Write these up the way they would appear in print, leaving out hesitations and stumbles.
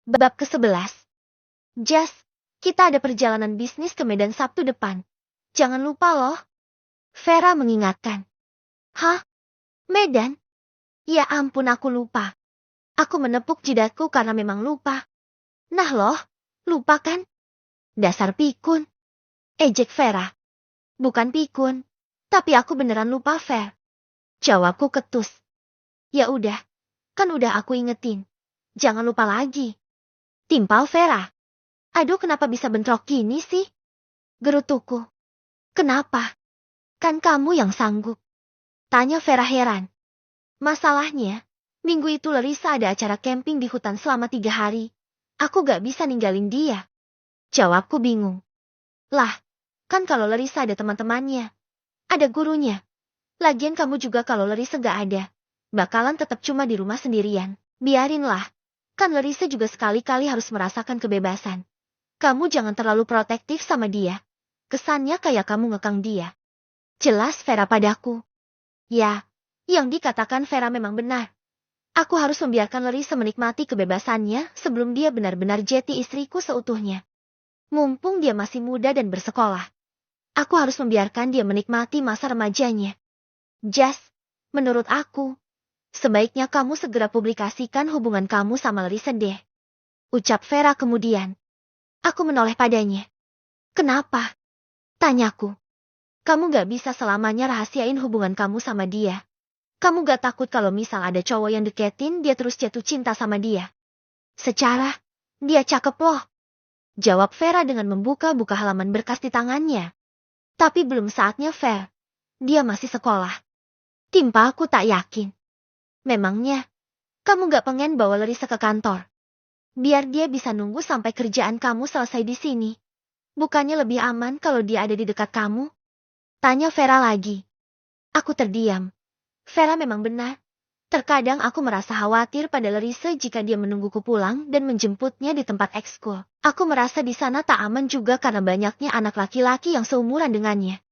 Bab ke-11. Jas, kita ada perjalanan bisnis ke Medan Sabtu depan. Jangan lupa loh. Vera mengingatkan. Hah? Medan? Ya ampun, aku lupa. Aku menepuk jidatku karena memang lupa. Nah loh, lupa kan? Dasar pikun. Ejek Vera. Bukan pikun, tapi aku beneran lupa, Ver. Jawabku ketus. Ya udah, kan udah aku ingetin. Jangan lupa lagi. Timpal Vera. Aduh, kenapa bisa bentrok gini sih? Gerutuku. Kenapa? Kan kamu yang sanggup. Tanya Vera heran. Masalahnya, minggu itu Larissa ada acara camping di hutan selama 3 hari. Aku gak bisa ninggalin dia. Jawabku bingung. Lah, kan kalau Larissa ada teman-temannya. Ada gurunya. Lagian kamu juga kalau Larissa gak ada. Bakalan tetap cuma di rumah sendirian. Biarinlah. Kan Larissa juga sekali-kali harus merasakan kebebasan. Kamu jangan terlalu protektif sama dia. Kesannya kayak kamu ngekang dia. Jelas Vera padaku. Ya, yang dikatakan Vera memang benar. Aku harus membiarkan Larissa menikmati kebebasannya sebelum dia benar-benar jadi istriku seutuhnya. Mumpung dia masih muda dan bersekolah. Aku harus membiarkan dia menikmati masa remajanya. Jas, menurut aku, sebaiknya kamu segera publikasikan hubungan kamu sama Larissa deh. Ucap Vera kemudian. Aku menoleh padanya. Kenapa? Tanyaku. Kamu gak bisa selamanya rahasiain hubungan kamu sama dia. Kamu gak takut kalau misal ada cowok yang deketin dia terus jatuh cinta sama dia? Secara, dia cakep loh. Jawab Vera dengan membuka-buka halaman berkas di tangannya. Tapi belum saatnya, Ver. Dia masih sekolah. Timpa aku tak yakin. Memangnya, kamu gak pengen bawa Larissa ke kantor? Biar dia bisa nunggu sampai kerjaan kamu selesai di sini. Bukannya lebih aman kalau dia ada di dekat kamu? Tanya Vera lagi. Aku terdiam. Vera memang benar. Terkadang aku merasa khawatir pada Larissa jika dia menungguku pulang dan menjemputnya di tempat ekskul. Aku merasa di sana tak aman juga karena banyaknya anak laki-laki yang seumuran dengannya.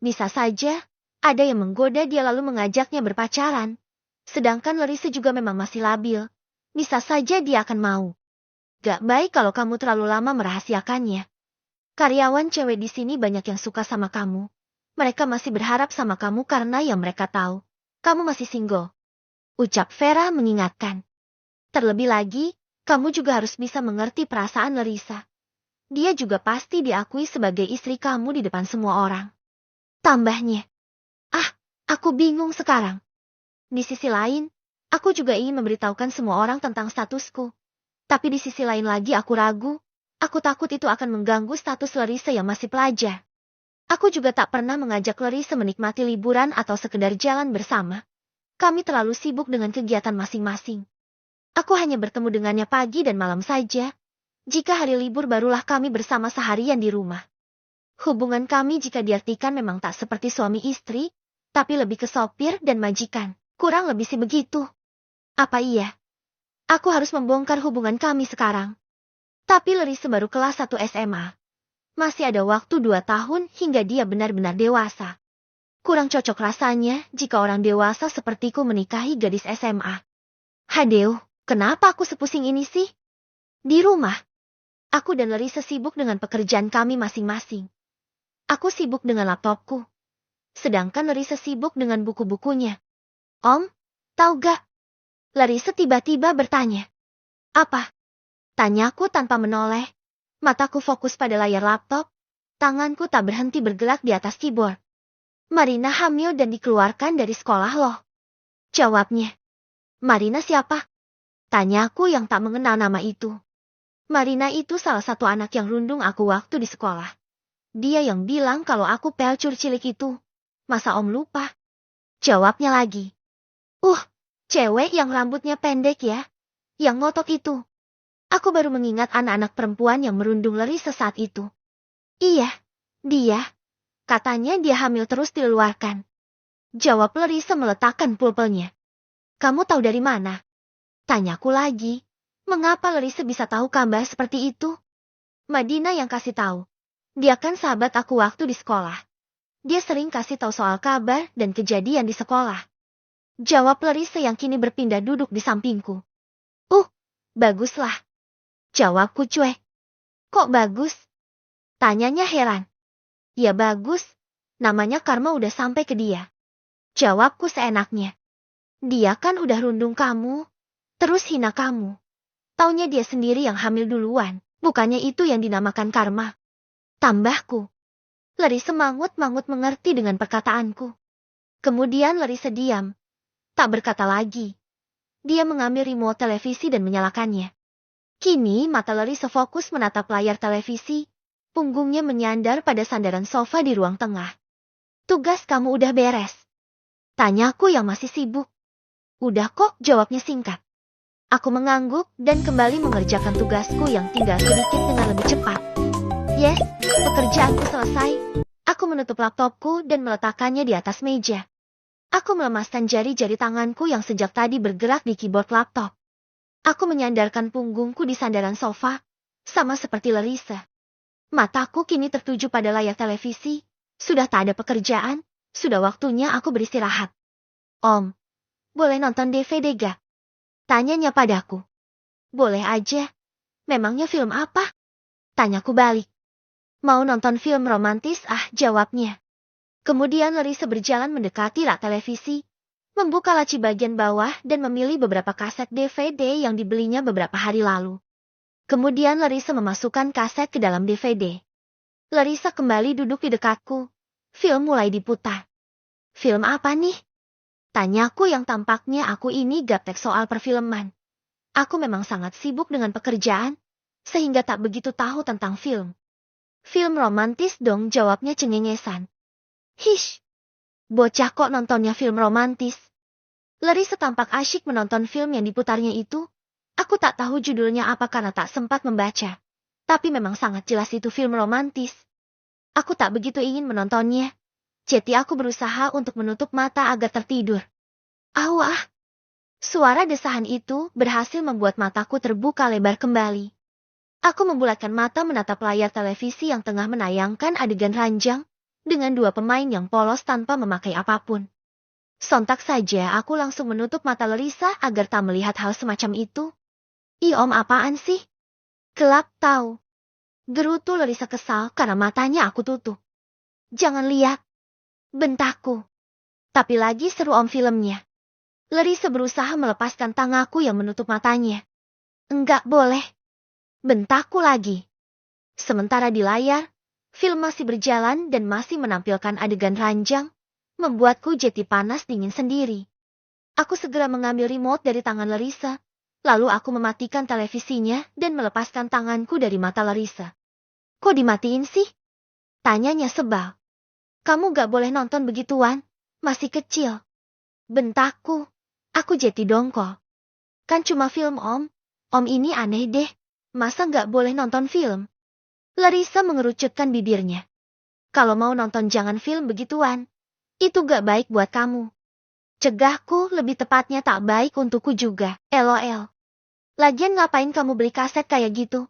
Bisa saja, ada yang menggoda dia lalu mengajaknya berpacaran. Sedangkan Larissa juga memang masih labil. Bisa saja dia akan mau. Gak baik kalau kamu terlalu lama merahasiakannya. Karyawan cewek di sini banyak yang suka sama kamu. Mereka masih berharap sama kamu karena yang mereka tahu. Kamu masih single. Ucap Vera mengingatkan. Terlebih lagi, kamu juga harus bisa mengerti perasaan Larissa. Dia juga pasti diakui sebagai istri kamu di depan semua orang. Tambahnya. Aku bingung sekarang. Di sisi lain, aku juga ingin memberitahukan semua orang tentang statusku. Tapi di sisi lain lagi aku ragu. Aku takut itu akan mengganggu status Larissa yang masih pelajar. Aku juga tak pernah mengajak Larissa menikmati liburan atau sekedar jalan bersama. Kami terlalu sibuk dengan kegiatan masing-masing. Aku hanya bertemu dengannya pagi dan malam saja. Jika hari libur barulah kami bersama seharian di rumah. Hubungan kami jika diartikan memang tak seperti suami istri, tapi lebih ke sopir dan majikan. Kurang lebih sih begitu. Apa iya? Aku harus membongkar hubungan kami sekarang. Tapi Larissa baru kelas 1 SMA. Masih ada waktu 2 tahun hingga dia benar-benar dewasa. Kurang cocok rasanya jika orang dewasa sepertiku menikahi gadis SMA. Hadeu, kenapa aku sepusing ini sih? Di rumah, aku dan Larissa sibuk dengan pekerjaan kami masing-masing. Aku sibuk dengan laptopku. Sedangkan Larissa sibuk dengan buku-bukunya. Om, tahu gak? Larissa tiba-tiba bertanya. Apa? Tanyaku tanpa menoleh. Mataku fokus pada layar laptop. Tanganku tak berhenti bergerak di atas keyboard. Marina hamil dan dikeluarkan dari sekolah loh. Jawabnya. Marina siapa? Tanyaku yang tak mengenal nama itu. Marina itu salah satu anak yang rundung aku waktu di sekolah. Dia yang bilang kalau aku pelcur cilik itu. Masa om lupa? Jawabnya lagi. Cewek yang rambutnya pendek ya. Yang ngotot itu. Aku baru mengingat anak-anak perempuan yang merundung Larissa saat itu. Iya, dia. Katanya dia hamil terus dikeluarkan. Jawab Larissa meletakkan pulpennya. Kamu tahu dari mana? Tanyaku lagi. Mengapa Larissa bisa tahu kabar seperti itu? Madina yang kasih tahu. Dia kan sahabat aku waktu di sekolah. Dia sering kasih tahu soal kabar dan kejadian di sekolah. Jawab Larissa yang kini berpindah duduk di sampingku. Baguslah. Jawabku cuek. Kok bagus? Tanyanya heran. Ya bagus, namanya Karma udah sampai ke dia. Jawabku seenaknya. Dia kan udah rundung kamu, terus hina kamu. Taunya dia sendiri yang hamil duluan, bukannya itu yang dinamakan karma. Tambahku. Larissa mangut-mangut mengerti dengan perkataanku. Kemudian Larissa diam, tak berkata lagi. Dia mengambil remote televisi dan menyalakannya. Kini mata Larissa fokus menatap layar televisi, punggungnya menyandar pada sandaran sofa di ruang tengah. Tugas kamu udah beres? Tanyaku yang masih sibuk. Udah kok, jawabnya singkat. Aku mengangguk dan kembali mengerjakan tugasku yang tinggal sedikit dengan lebih cepat. Yes, pekerjaanku selesai. Aku menutup laptopku dan meletakkannya di atas meja. Aku melemaskan jari-jari tanganku yang sejak tadi bergerak di keyboard laptop. Aku menyandarkan punggungku di sandaran sofa, sama seperti Larissa. Mataku kini tertuju pada layar televisi. Sudah tak ada pekerjaan, sudah waktunya aku beristirahat. Om, boleh nonton DVD gak? Tanyanya padaku. Boleh aja. Memangnya film apa? Tanyaku balik. Mau nonton film romantis jawabnya. Kemudian Larissa berjalan mendekati rak televisi, membuka laci bagian bawah dan memilih beberapa kaset DVD yang dibelinya beberapa hari lalu. Kemudian Larissa memasukkan kaset ke dalam DVD. Larissa kembali duduk di dekatku. Film mulai diputar. Film apa nih? Tanyaku yang tampaknya aku ini gaptek soal perfilman. Aku memang sangat sibuk dengan pekerjaan, sehingga tak begitu tahu tentang film. Film romantis dong, jawabnya cengengesan. Hish, bocah kok nontonnya film romantis? Larissa tampak asyik menonton film yang diputarnya itu. Aku tak tahu judulnya apa karena tak sempat membaca. Tapi memang sangat jelas itu film romantis. Aku tak begitu ingin menontonnya. Jadi aku berusaha untuk menutup mata agar tertidur. Awah! Suara desahan itu berhasil membuat mataku terbuka lebar kembali. Aku membulatkan mata menatap layar televisi yang tengah menayangkan adegan ranjang dengan dua pemain yang polos tanpa memakai apapun. Sontak saja aku langsung menutup mata Larissa agar tak melihat hal semacam itu. Ih om, apaan sih? Kelap tahu. Gerutu Larissa kesal karena matanya aku tutup. Jangan lihat. Bentakku. Tapi lagi seru om filmnya. Larissa berusaha melepaskan tanganku yang menutup matanya. Enggak boleh. Bentakku lagi. Sementara di layar, film masih berjalan dan masih menampilkan adegan ranjang, membuatku jadi panas dingin sendiri. Aku segera mengambil remote dari tangan Larissa, lalu aku mematikan televisinya dan melepaskan tanganku dari mata Larissa. Kok dimatiin sih? Tanyanya sebal. Kamu gak boleh nonton begituan, masih kecil. Bentakku. Aku jadi dongkol. Kan cuma film om. Om ini aneh deh. Masa gak boleh nonton film? Larissa mengerucutkan bibirnya. Kalau mau nonton jangan film begituan. Itu gak baik buat kamu. Cegahku, lebih tepatnya tak baik untukku juga. LOL. Lagian ngapain kamu beli kaset kayak gitu?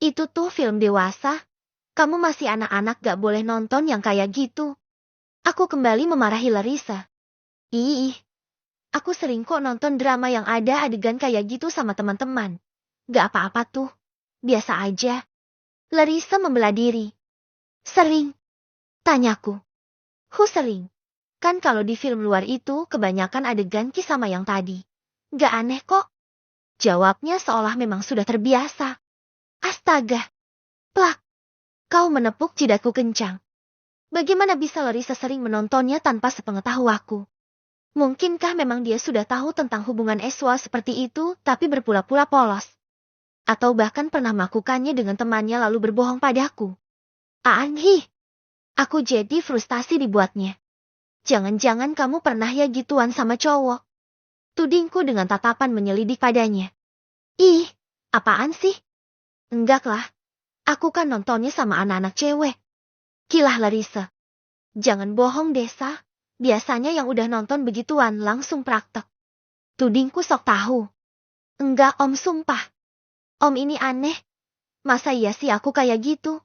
Itu tuh film dewasa. Kamu masih anak-anak gak boleh nonton yang kayak gitu. Aku kembali memarahi Larissa. Ih, aku sering kok nonton drama yang ada adegan kayak gitu sama teman-teman. Gak apa-apa tuh. Biasa aja. Larissa membela diri. Sering? Tanyaku. Sering. Kan kalau di film luar itu kebanyakan adegan kisah sama yang tadi. Gak aneh kok. Jawabnya seolah memang sudah terbiasa. Astaga. Plak. Kau menepuk jidatku kencang. Bagaimana bisa Larissa sering menontonnya tanpa sepengetahuanku? Mungkinkah memang dia sudah tahu tentang hubungan seksual seperti itu tapi berpura-pura polos? Atau bahkan pernah melakukannya dengan temannya lalu berbohong padaku? Aanhi. Aku jadi frustasi dibuatnya. Jangan-jangan kamu pernah ya gituan sama cowok? Tudingku dengan tatapan menyelidik padanya. Ih, apaan sih? Enggak lah. Aku kan nontonnya sama anak-anak cewek. Kilah Larissa. Jangan bohong Desa. Biasanya yang udah nonton begituan langsung praktek. Tudingku sok tahu. Enggak om, sumpah. Om ini aneh. Masa iya sih aku kayak gitu?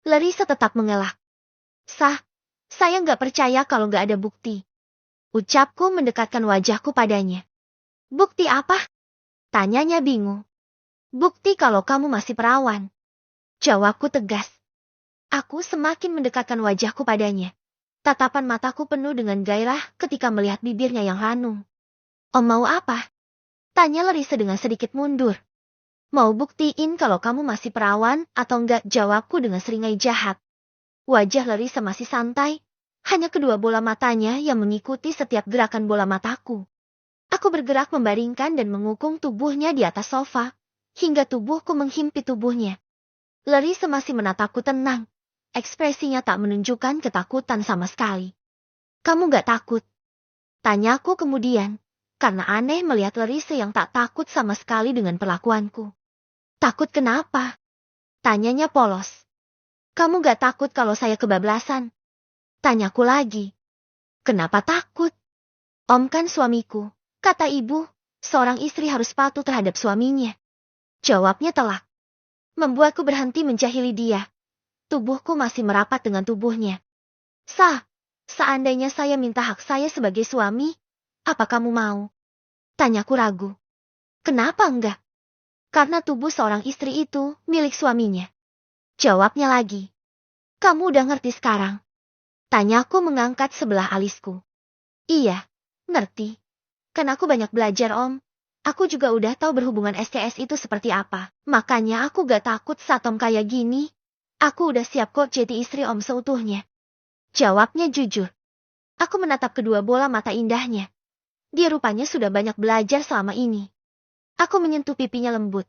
Larissa tetap mengelak. Saya nggak percaya kalau nggak ada bukti. Ucapku mendekatkan wajahku padanya. Bukti apa? Tanyanya bingung. Bukti kalau kamu masih perawan. Jawabku tegas. Aku semakin mendekatkan wajahku padanya. Tatapan mataku penuh dengan gairah ketika melihat bibirnya yang ranum. Om mau apa? Tanya Larissa dengan sedikit mundur. Mau buktiin kalau kamu masih perawan atau enggak, jawabku dengan seringai jahat. Wajah Larissa masih santai, hanya kedua bola matanya yang mengikuti setiap gerakan bola mataku. Aku bergerak membaringkan dan mengukung tubuhnya di atas sofa, hingga tubuhku menghimpit tubuhnya. Larissa masih menatapku tenang. Ekspresinya tak menunjukkan ketakutan sama sekali. Kamu gak takut? Tanyaku kemudian, karena aneh melihat Larissa yang tak takut sama sekali dengan perlakuanku. Takut kenapa? Tanyanya polos. Kamu gak takut kalau saya kebablasan? Tanyaku lagi. Kenapa takut? Om kan suamiku, kata ibu, seorang istri harus patuh terhadap suaminya. Jawabnya telak. Membuatku berhenti menjahili dia. Tubuhku masih merapat dengan tubuhnya. Seandainya saya minta hak saya sebagai suami, apa kamu mau? Tanyaku ragu. Kenapa enggak? Karena tubuh seorang istri itu milik suaminya. Jawabnya lagi. Kamu udah ngerti sekarang? Tanyaku mengangkat sebelah alisku. Iya, ngerti. Kan aku banyak belajar om. Aku juga udah tahu berhubungan STS itu seperti apa. Makanya aku gak takut saat om kayak gini. Aku udah siap kok jadi istri om seutuhnya. Jawabnya jujur. Aku menatap kedua bola mata indahnya. Dia rupanya sudah banyak belajar selama ini. Aku menyentuh pipinya lembut.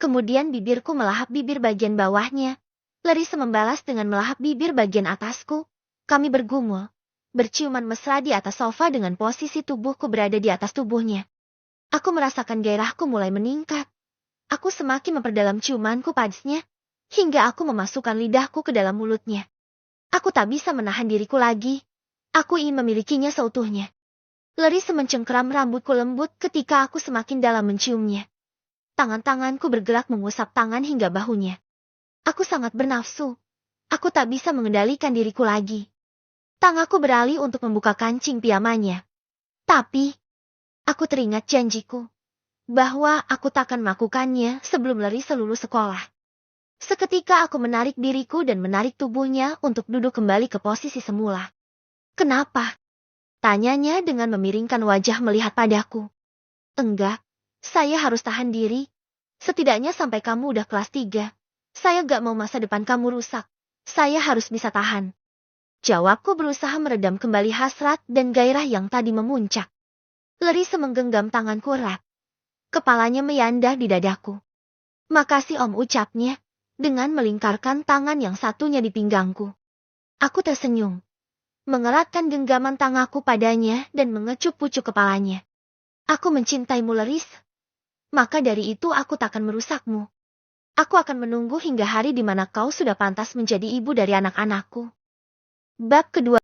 Kemudian bibirku melahap bibir bagian bawahnya. Larissa membalas dengan melahap bibir bagian atasku. Kami bergumul, berciuman mesra di atas sofa dengan posisi tubuhku berada di atas tubuhnya. Aku merasakan gairahku mulai meningkat. Aku semakin memperdalam ciumanku padanya, hingga aku memasukkan lidahku ke dalam mulutnya. Aku tak bisa menahan diriku lagi. Aku ingin memilikinya seutuhnya. Larissa mencengkeram rambutku lembut ketika aku semakin dalam menciumnya. Tangan-tanganku bergerak mengusap tangan hingga bahunya. Aku sangat bernafsu. Aku tak bisa mengendalikan diriku lagi. Tanganku beralih untuk membuka kancing piyamanya. Tapi, aku teringat janjiku bahwa aku takkan melakukannya sebelum Larissa lulus sekolah. Seketika aku menarik diriku dan menarik tubuhnya untuk duduk kembali ke posisi semula. Kenapa? Tanyanya dengan memiringkan wajah melihat padaku. Enggak, saya harus tahan diri. Setidaknya sampai kamu udah kelas 3. Saya gak mau masa depan kamu rusak. Saya harus bisa tahan. Jawabku berusaha meredam kembali hasrat dan gairah yang tadi memuncak. Larissa menggenggam tanganku erat. Kepalanya meyandah di dadaku. Makasih om, ucapnya, dengan melingkarkan tangan yang satunya di pinggangku. Aku tersenyum, mengeratkan genggaman tanganku padanya dan mengecup pucuk kepalanya. Aku mencintaimu Larissa. Maka dari itu aku takkan merusakmu. Aku akan menunggu hingga hari di mana kau sudah pantas menjadi ibu dari anak-anakku. Bab kedua.